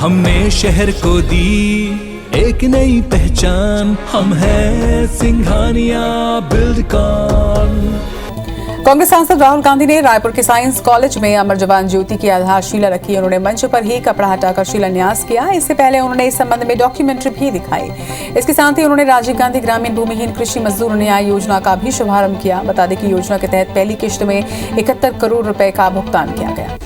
हमने शहर को दी एक नई पहचान, हम हैं सिंघानिया बिल्डकॉन। कांग्रेस सांसद राहुल गांधी ने रायपुर के साइंस कॉलेज में अमर जवान ज्योति की आधारशिला रखी। उन्होंने मंच पर ही कपड़ा हटाकर शिलान्यास किया। इससे पहले उन्होंने इस संबंध में डॉक्यूमेंट्री भी दिखाई। इसके साथ ही उन्होंने राजीव गांधी ग्रामीण भूमिहीन कृषि मजदूर न्याय योजना का भी शुभारंभ किया। बता दें कि योजना के तहत पहली किश्त में 71 करोड़ रुपए का भुगतान किया गया।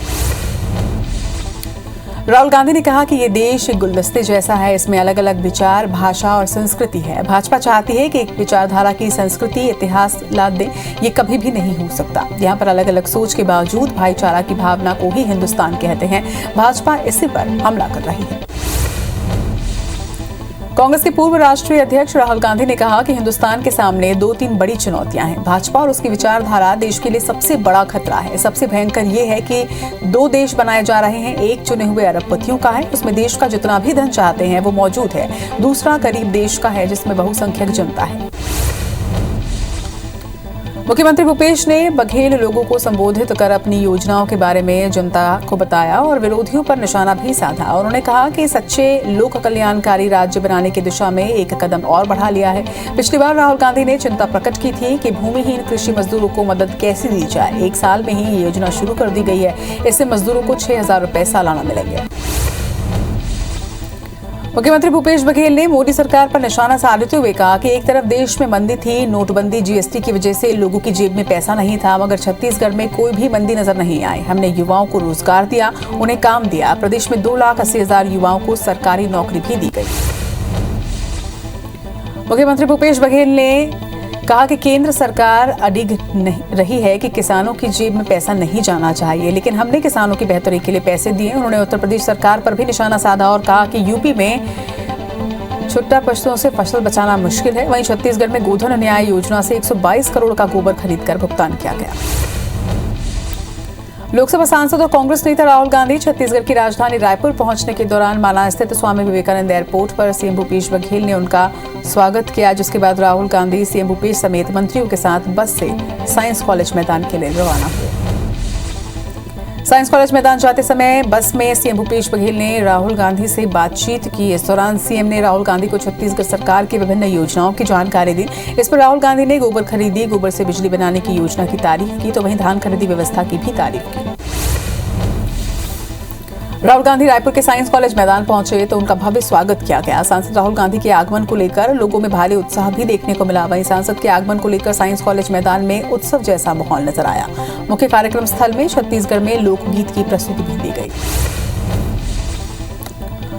राहुल गांधी ने कहा कि ये देश एक गुलदस्ते जैसा है, इसमें अलग अलग विचार, भाषा और संस्कृति है। भाजपा चाहती है कि एक विचारधारा की संस्कृति इतिहास ला दे, ये कभी भी नहीं हो सकता। यहाँ पर अलग अलग सोच के बावजूद भाईचारा की भावना को ही हिंदुस्तान कहते हैं। भाजपा इसी पर हमला कर रही है। कांग्रेस के पूर्व राष्ट्रीय अध्यक्ष राहुल गांधी ने कहा कि हिंदुस्तान के सामने 2-3 बड़ी चुनौतियां हैं। भाजपा और उसकी विचारधारा देश के लिए सबसे बड़ा खतरा है। सबसे भयंकर ये है कि 2 देश बनाए जा रहे हैं। एक चुने हुए अरबपतियों का है, उसमें देश का जितना भी धन चाहते हैं वो मौजूद है। दूसरा गरीब देश का है, जिसमें बहुसंख्यक जनता है। मुख्यमंत्री भूपेश ने बघेल लोगों को संबोधित कर अपनी योजनाओं के बारे में जनता को बताया और विरोधियों पर निशाना भी साधा। उन्होंने कहा कि सच्चे लोक कल्याणकारी राज्य बनाने की दिशा में एक कदम और बढ़ा लिया है। पिछली बार राहुल गांधी ने चिंता प्रकट की थी कि भूमिहीन कृषि मजदूरों को मदद कैसे दी जाए। 1 साल में ही ये योजना शुरू कर दी गई है। इससे मजदूरों को 6,000 रुपए सालाना मिलेंगे। मुख्यमंत्री भूपेश बघेल ने मोदी सरकार पर निशाना साधते हुए कहा कि एक तरफ देश में मंदी थी, नोटबंदी, जीएसटी की वजह से लोगों की जेब में पैसा नहीं था, मगर छत्तीसगढ़ में कोई भी मंदी नजर नहीं आई। हमने युवाओं को रोजगार दिया, उन्हें काम दिया। प्रदेश में 2,80,000 युवाओं को सरकारी नौकरी भी दी गई। मुख्यमंत्री भूपेश बघेल ने कहा कि केंद्र सरकार अडिग नहीं रही है कि किसानों की जेब में पैसा नहीं जाना चाहिए, लेकिन हमने किसानों की बेहतरी के लिए पैसे दिए। उन्होंने उत्तर प्रदेश सरकार पर भी निशाना साधा और कहा कि यूपी में छुट्टा पशुओं से फसल बचाना मुश्किल है। वहीं छत्तीसगढ़ में गोधन न्याय योजना से 122 करोड़ का गोबर खरीदकर भुगतान किया गया। लोकसभा सांसद और कांग्रेस नेता राहुल गांधी छत्तीसगढ़ की राजधानी रायपुर पहुंचने के दौरान माना स्थित स्वामी विवेकानंद एयरपोर्ट पर सीएम भूपेश बघेल ने उनका स्वागत किया, जिसके बाद राहुल गांधी सीएम भूपेश समेत मंत्रियों के साथ बस से साइंस कॉलेज मैदान के लिए रवाना हुए। साइंस कॉलेज मैदान जाते समय बस में सीएम भूपेश बघेल ने राहुल गांधी से बातचीत की। इस दौरान सीएम ने राहुल गांधी को छत्तीसगढ़ सरकार की विभिन्न योजनाओं की जानकारी दी। इस पर राहुल गांधी ने गोबर खरीदी, गोबर से बिजली बनाने की योजना की तारीफ की, तो वहीं धान खरीदी व्यवस्था की भी तारीफ की। राहुल गांधी रायपुर के साइंस कॉलेज मैदान पहुंचे तो उनका भव्य स्वागत किया गया। सांसद राहुल गांधी के आगमन को लेकर लोगों में भारी उत्साह भी देखने को मिला। वहीं सांसद के आगमन को लेकर साइंस कॉलेज मैदान में उत्सव जैसा माहौल नजर आया। मुख्य कार्यक्रम स्थल में छत्तीसगढ़ में लोकगीत की प्रस्तुति भी दी गई।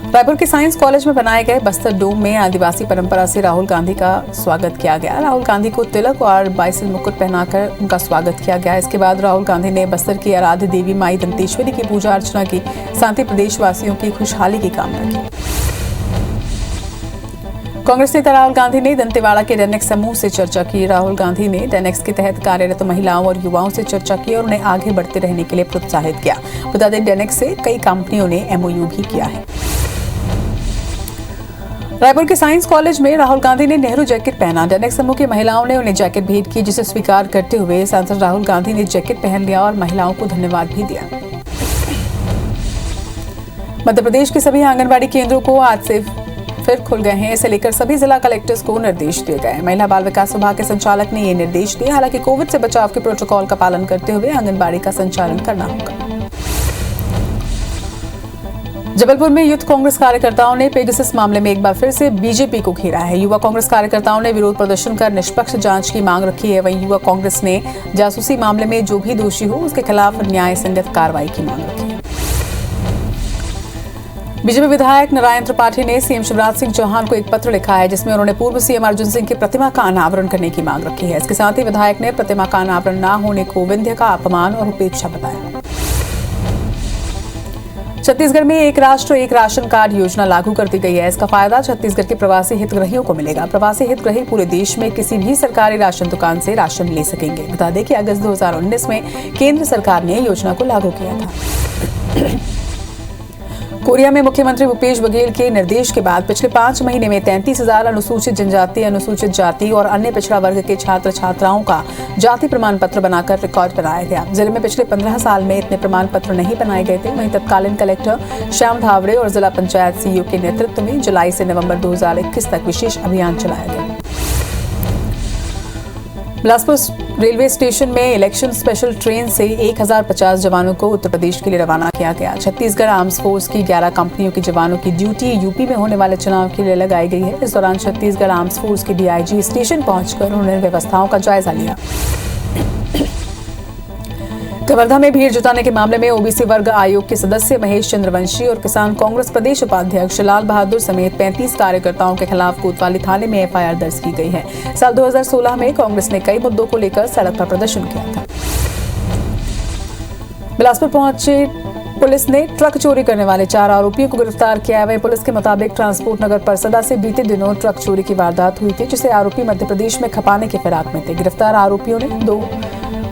रायपुर के साइंस कॉलेज में बनाए गए बस्तर डोम में आदिवासी परंपरा से राहुल गांधी का स्वागत किया गया। राहुल गांधी को तिलक और बाइसिल मुकुट पहनाकर उनका स्वागत किया गया। इसके बाद राहुल गांधी ने बस्तर की आराध्य देवी माई दंतेश्वरी की पूजा अर्चना की, साथ ही प्रदेशवासियों की खुशहाली की कामना की। कांग्रेस नेता राहुल गांधी ने दंतेवाड़ा के डेनेक्स समूह से चर्चा की। राहुल गांधी ने डेनेक्स के तहत कार्यरत महिलाओं और युवाओं से चर्चा की और उन्हें आगे बढ़ते रहने के लिए प्रोत्साहित किया। बता दें, डेनेक्स से कई कंपनियों ने एमओयू भी किया है। रायपुर के साइंस कॉलेज में राहुल गांधी ने नेहरू जैकेट पहना। डेनेक्स समूह की महिलाओं ने उन्हें जैकेट भेंट की, जिसे स्वीकार करते हुए सांसद राहुल गांधी ने जैकेट पहन लिया और महिलाओं को धन्यवाद भी दिया। मध्य प्रदेश के सभी आंगनबाड़ी केंद्रों को आज से फिर खुल गए हैं। इसे लेकर सभी जिला कलेक्टर्स को निर्देश दिए गए। महिला बाल विकास विभाग के संचालक ने ये निर्देश दिए। हालांकि कोविड से बचाव के प्रोटोकॉल का पालन करते हुए आंगनबाड़ी का संचालन करना होगा। जबलपुर में यूथ कांग्रेस कार्यकर्ताओं ने पेगासस मामले में एक बार फिर से बीजेपी को घेरा है। युवा कांग्रेस कार्यकर्ताओं ने विरोध प्रदर्शन कर निष्पक्ष जांच की मांग रखी है। वहीं युवा कांग्रेस ने जासूसी मामले में जो भी दोषी हो उसके खिलाफ न्याय संगत कार्रवाई की मांग रखी है। बीजेपी विधायक नारायण त्रिपाठी ने सीएम शिवराज सिंह चौहान को एक पत्र लिखा है, जिसमें उन्होंने पूर्व सीएम अर्जुन सिंह की प्रतिमा का अनावरण करने की मांग रखी है। इसके साथ ही विधायक ने प्रतिमा का अनावरण न होने को विंध्य का अपमान और उपेक्षा बताया। छत्तीसगढ़ में एक राष्ट्र एक राशन कार्ड योजना लागू कर दी गई है। इसका फायदा छत्तीसगढ़ के प्रवासी हितग्राहियों को मिलेगा। प्रवासी हितग्राही पूरे देश में किसी भी सरकारी राशन दुकान से राशन ले सकेंगे। बता दें कि अगस्त 2019 में केंद्र सरकार ने योजना को लागू किया था। कोरिया में मुख्यमंत्री भूपेश बघेल के निर्देश के बाद पिछले 5 महीने में 33,000 अनुसूचित जनजाति, अनुसूचित जाति और अन्य पिछड़ा वर्ग के छात्र छात्राओं का जाति प्रमाण पत्र बनाकर रिकॉर्ड बनाया गया। जिले में पिछले 15 साल में इतने प्रमाण पत्र नहीं बनाए गए थे। वहीं तत्कालीन कलेक्टर श्याम धावड़े और जिला पंचायत सीईओ के नेतृत्व में जुलाई से नवंबर 2021 तक विशेष अभियान चलाया गया। बिलासपुर रेलवे स्टेशन में इलेक्शन स्पेशल ट्रेन से 1050 जवानों को उत्तर प्रदेश के लिए रवाना किया गया। छत्तीसगढ़ आर्म्स फोर्स की 11 कंपनियों के जवानों की ड्यूटी यूपी में होने वाले चुनाव के लिए लगाई गई है। इस दौरान छत्तीसगढ़ आर्म्स फोर्स के डीआईजी स्टेशन पहुंचकर उन्होंने व्यवस्थाओं का जायजा लिया। कवर्धा में भीड़ जुटाने के मामले में ओबीसी वर्ग आयोग के सदस्य महेश चंद्रवंशी और किसान कांग्रेस प्रदेश उपाध्यक्ष लाल बहादुर समेत 35 कार्यकर्ताओं के खिलाफ कोतवाली थाने में एफआईआर दर्ज की गई है। साल 2016 में कांग्रेस ने कई मुद्दों को लेकर सड़क पर प्रदर्शन किया था। बिलासपुर पहुंचे पुलिस ने ट्रक चोरी करने वाले 4 आरोपियों को गिरफ्तार किया है। वहीं पुलिस के मुताबिक ट्रांसपोर्ट नगर परसदा से बीते दिनों ट्रक चोरी की वारदात हुई थी, जिसे आरोपी मध्य प्रदेश में खपाने के फिराक में थे। गिरफ्तार आरोपियों ने 2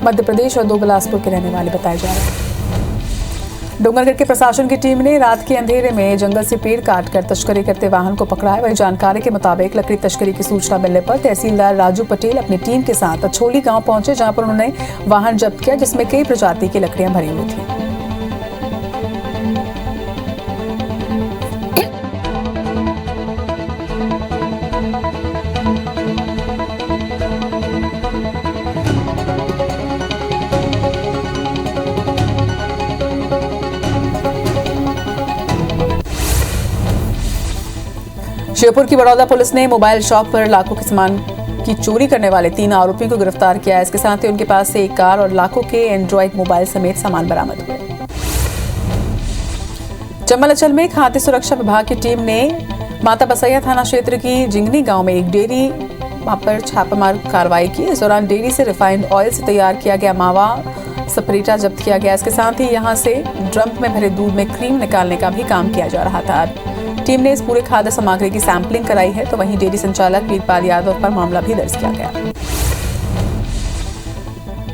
मध्य प्रदेश और 2 बिलासपुर के रहने वाले बताए जा रहे हैं। डोंगरगढ़ के प्रशासन की टीम ने रात के अंधेरे में जंगल से पेड़ काटकर तस्करी करते वाहन को पकड़ा है। वही जानकारी के मुताबिक लकड़ी तस्करी की सूचना मिलने पर तहसीलदार राजू पटेल अपनी टीम के साथ अछोली गांव पहुंचे, जहां पर उन्होंने वाहन जब्त किया, जिसमें कई प्रजाति की लकड़ियां भरी हुई थी। श्योपुर की बड़ौदा पुलिस ने मोबाइल शॉप पर लाखों के सामान की चोरी करने वाले 3 आरोपियों को गिरफ्तार किया है। इसके साथ ही उनके पास से एक कार और लाखों के एंड्रॉइड मोबाइल समेत सामान बरामद हुए। चंबल अंचल में खाद्य सुरक्षा विभाग की टीम ने माता बसैया थाना क्षेत्र की जिंगनी गांव में एक डेयरी पर छापामार कार्रवाई की। इस दौरान डेयरी से रिफाइंड ऑयल से तैयार किया गया मावा स्प्रेटा जब्त किया गया। इसके साथ ही यहां से ड्रम में भरे दूध में क्रीम निकालने का भी काम किया जा रहा था। टीम ने इस पूरे खाद्य सामग्री की सैंपलिंग कराई है, तो वहीं डेयरी संचालक वीरपाल यादव पर मामला भी दर्ज किया गया।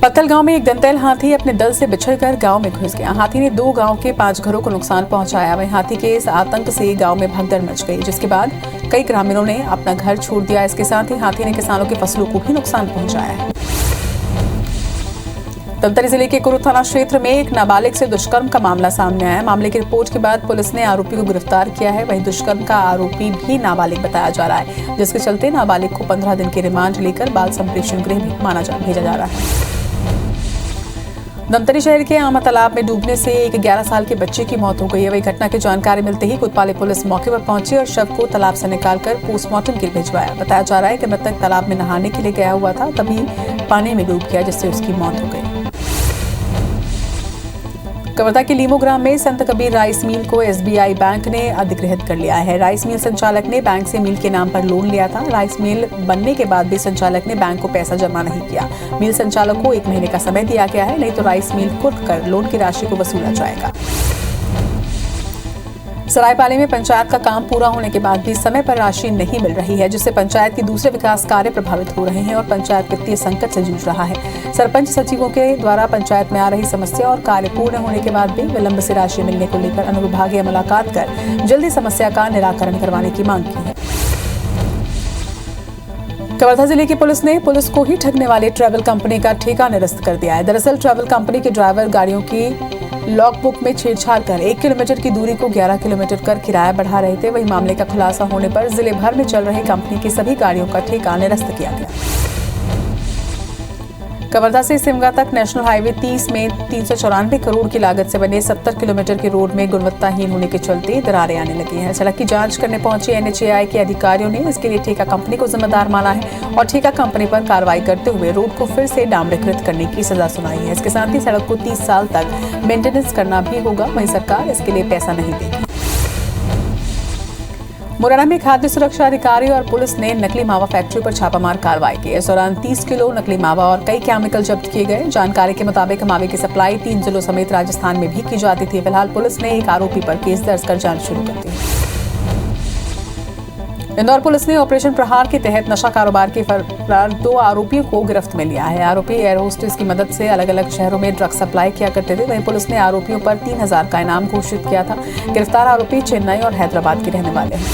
पत्थल गांव में एक दंतैल हाथी अपने दल से बिछड़कर गांव में घुस गया। हाथी ने 2 गांव के 5 घरों को नुकसान पहुंचाया। वहीं हाथी के इस आतंक से गांव में भगदड़ मच गई, जिसके बाद कई ग्रामीणों ने अपना घर छोड़ दिया। इसके साथ ही हाथी ने किसानों की फसलों को भी नुकसान पहुंचाया है। धमतरी जिले के कुरुद थाना क्षेत्र में एक नाबालिग से दुष्कर्म का मामला सामने आया है। मामले की रिपोर्ट के बाद पुलिस ने आरोपी को गिरफ्तार किया है। वहीं दुष्कर्म का आरोपी भी नाबालिग बताया जा रहा है, जिसके चलते नाबालिग को 15 दिन के रिमांड लेकर बाल संप्रेषण गृह भेजा जा रहा है। धमतरी शहर के आमा तालाब में डूबने से एक 11 साल के बच्चे की मौत हो गई है। वही घटना की जानकारी मिलते ही कोतवाली पुलिस मौके पर पहुंची और शव को तालाब से निकालकर पोस्टमार्टम के लिए भिजवाया। बताया जा रहा है कि मृतक तालाब में नहाने के लिए गया हुआ था, तभी पानी में डूब गया, जिससे उसकी मौत हो गई। कवर्धा के लीमो ग्राम में संत कबीर राइस मिल को एसबीआई बैंक ने अधिग्रहित कर लिया है। राइस मिल संचालक ने बैंक से मिल के नाम पर लोन लिया था। राइस मिल बनने के बाद भी संचालक ने बैंक को पैसा जमा नहीं किया। मिल संचालक को 1 महीने का समय दिया गया है, नहीं तो राइस मिल कुर्क कर लोन की राशि को वसूला जाएगा। सरायपाली में पंचायत का काम पूरा होने के बाद भी समय पर राशि नहीं मिल रही है, जिससे पंचायत के दूसरे विकास कार्य प्रभावित हो रहे हैं और पंचायत वित्तीय संकट से जूझ रहा है। सरपंच सचिवों के द्वारा पंचायत में आ रही समस्या और कार्य पूर्ण होने के बाद भी विलंब से राशि मिलने को लेकर अनुविभागीय मुलाकात कर जल्दी समस्या का निराकरण करवाने की मांग की है। कवर्धा जिले की पुलिस ने पुलिस को ही ठगने वाले ट्रैवल कंपनी का ठेका निरस्त कर दिया है। दरअसल ट्रैवल कंपनी के ड्राइवर गाड़ियों की लॉगबुक में छेड़छाड़ कर 1 किलोमीटर की दूरी को 11 किलोमीटर कर किराया बढ़ा रहे थे। वही मामले का खुलासा होने पर जिले भर में चल रहे कंपनी की सभी गाड़ियों का ठेका निरस्त किया गया। कवर्धा से सिमगा तक नेशनल हाईवे 30 में 394 करोड़ की लागत से बने 70 किलोमीटर के रोड में गुणवत्ताहीन होने के चलते दरारें आने लगी हैं। सड़क की जांच करने पहुंचे एनएचएआई के अधिकारियों ने इसके लिए ठेका कंपनी को जिम्मेदार माना है और ठेका कंपनी पर कार्रवाई करते हुए रोड को फिर से डामरीकृत करने की सजा सुनाई है। इसके साथ ही सड़क को 30 साल तक मेंटेनेंस करना भी होगा। वहीं सरकार इसके लिए पैसा नहीं देगी। मुरैना में खाद्य सुरक्षा अधिकारी और पुलिस ने नकली मावा फैक्ट्री पर छापामार कार्रवाई की। इस दौरान 30 किलो नकली मावा और कई केमिकल जब्त किए गए। जानकारी के मुताबिक मावे की सप्लाई 3 जिलों समेत राजस्थान में भी की जाती थी। फिलहाल पुलिस ने एक आरोपी पर केस दर्ज कर जांच शुरू कर दी। इंदौर पुलिस ने ऑपरेशन प्रहार के तहत नशा कारोबार के फरार 2 आरोपियों को गिरफ्त में लिया है। आरोपी एयर होस्टेस की मदद से अलग अलग शहरों में ड्रग्स सप्लाई किया करते थे। वहीं पुलिस ने आरोपियों पर 3000 का इनाम घोषित किया था। गिरफ्तार आरोपी चेन्नई और हैदराबाद के रहने वाले हैं।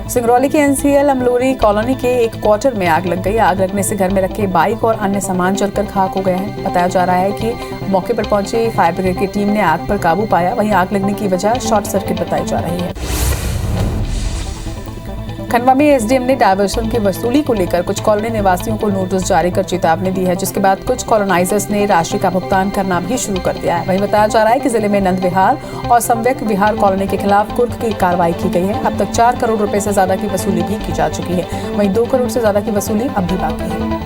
सिंगरौली के एनसीएल अमलोरी कॉलोनी के एक क्वार्टर में आग लग गई। आग लगने से घर में रखे बाइक और अन्य सामान जलकर खाक हो गए हैं। बताया जा रहा है कि मौके पर पहुंची फायर ब्रिगेड की टीम ने आग पर काबू पाया। वहीं आग लगने की वजह शॉर्ट सर्किट बताई जा रही है। खंडवा में एसडीएम ने डायवर्सन की वसूली को लेकर कुछ कॉलोनी निवासियों को नोटिस जारी कर चेतावनी दी है, जिसके बाद कुछ कॉलोनाइजर्स ने राशि का भुगतान करना भी शुरू कर दिया है। वहीं बताया जा रहा है कि जिले में नंद विहार और सम्यक विहार कॉलोनी के खिलाफ कुर्क की कार्रवाई की गई है। अब तक 4 करोड़ रुपए से ज्यादा की वसूली भी की जा चुकी है। वहीं 2 करोड़ से ज्यादा की वसूली अब भी बाकी है।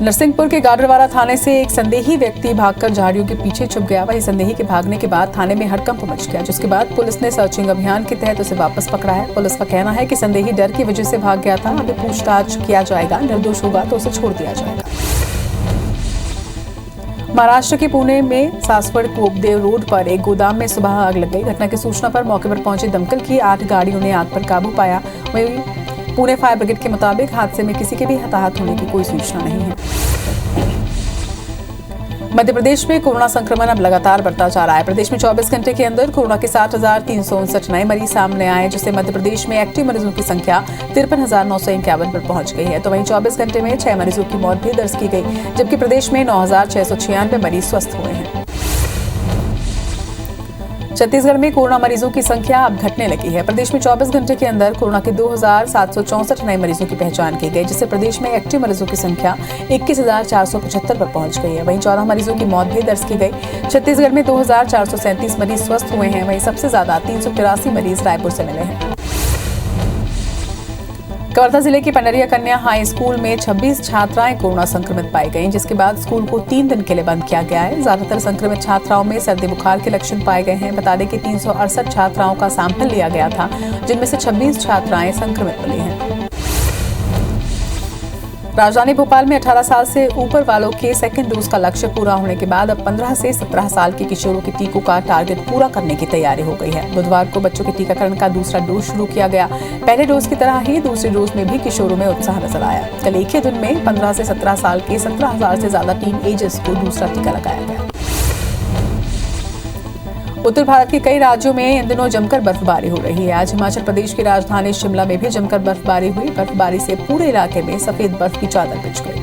नरसिंहपुर के गाडरवारा थाने से एक संदेही व्यक्ति भागकर झाड़ियों के पीछे छुप गया। वहीं संदेही के भागने के बाद थाने में हड़कंप मच गया, जिसके बाद पुलिस ने सर्चिंग अभियान के तहत उसे वापस पकड़ा है। पुलिस का कहना है कि संदेही डर की वजह से भाग गया था। अभी पूछताछ किया जाएगा, निर्दोष होगा तो उसे छोड़ दिया जाएगा। महाराष्ट्र के पुणे में सासवड़ कोपदेव रोड पर एक गोदाम में सुबह आग लग गई। घटना की सूचना पर मौके पर पहुंची दमकल की 8 गाड़ियों ने आग पर काबू पाया। वहीं पुणे फायर ब्रिगेड के मुताबिक हादसे में किसी के भी हताहत होने की कोई सूचना नहीं है। मध्य प्रदेश में कोरोना संक्रमण अब लगातार बढ़ता जा रहा है। प्रदेश में 24 घंटे के अंदर कोरोना के 60,359 नए मरीज सामने आए, जिससे मध्य प्रदेश में एक्टिव मरीजों की संख्या 53,951 पर पहुंच गई है। तो वहीं 24 घंटे में 6 मरीजों की मौत भी दर्ज की गई, जबकि प्रदेश में 9,696 मरीज स्वस्थ हुए हैं। छत्तीसगढ़ में कोरोना मरीजों की संख्या अब घटने लगी है। प्रदेश में 24 घंटे के अंदर कोरोना के 2,764 नए मरीजों की पहचान की गई, जिससे प्रदेश में एक्टिव मरीजों की संख्या 21,475 पर पहुंच गई है। वहीं 14 मरीजों की मौत भी दर्ज की गई। छत्तीसगढ़ में 2,437 मरीज स्वस्थ हुए हैं। वहीं सबसे ज्यादा 383 मरीज रायपुर से मिले हैं। कवर्धा जिले की पंडरिया कन्या हाई स्कूल में 26 छात्राएं कोरोना संक्रमित पाई गईं, जिसके बाद स्कूल को 3 दिन के लिए बंद किया गया है। ज्यादातर संक्रमित छात्राओं में सर्दी बुखार के लक्षण पाए गए हैं। बता दें कि 368 छात्राओं का सैंपल लिया गया था, जिनमें से 26 छात्राएं संक्रमित मिली हैं। राजधानी भोपाल में 18 साल से ऊपर वालों के सेकेंड डोज का लक्ष्य पूरा होने के बाद अब 15 से 17 साल के किशोरों के टीकों का टारगेट पूरा करने की तैयारी हो गई है। बुधवार को बच्चों के टीकाकरण का दूसरा डोज शुरू किया गया। पहले डोज की तरह ही दूसरे डोज में भी किशोरों में उत्साह नजर आया। कल एक ही दिन में 15 से 17 साल के 17,000 से ज्यादा टीन एजर्स को दूसरा टीका लगाया गया। उत्तर भारत के कई राज्यों में इन दिनों जमकर बर्फबारी हो रही है। आज हिमाचल प्रदेश की राजधानी शिमला में भी जमकर बर्फबारी हुई। बर्फबारी से पूरे इलाके में सफेद बर्फ की चादर बिछ गई।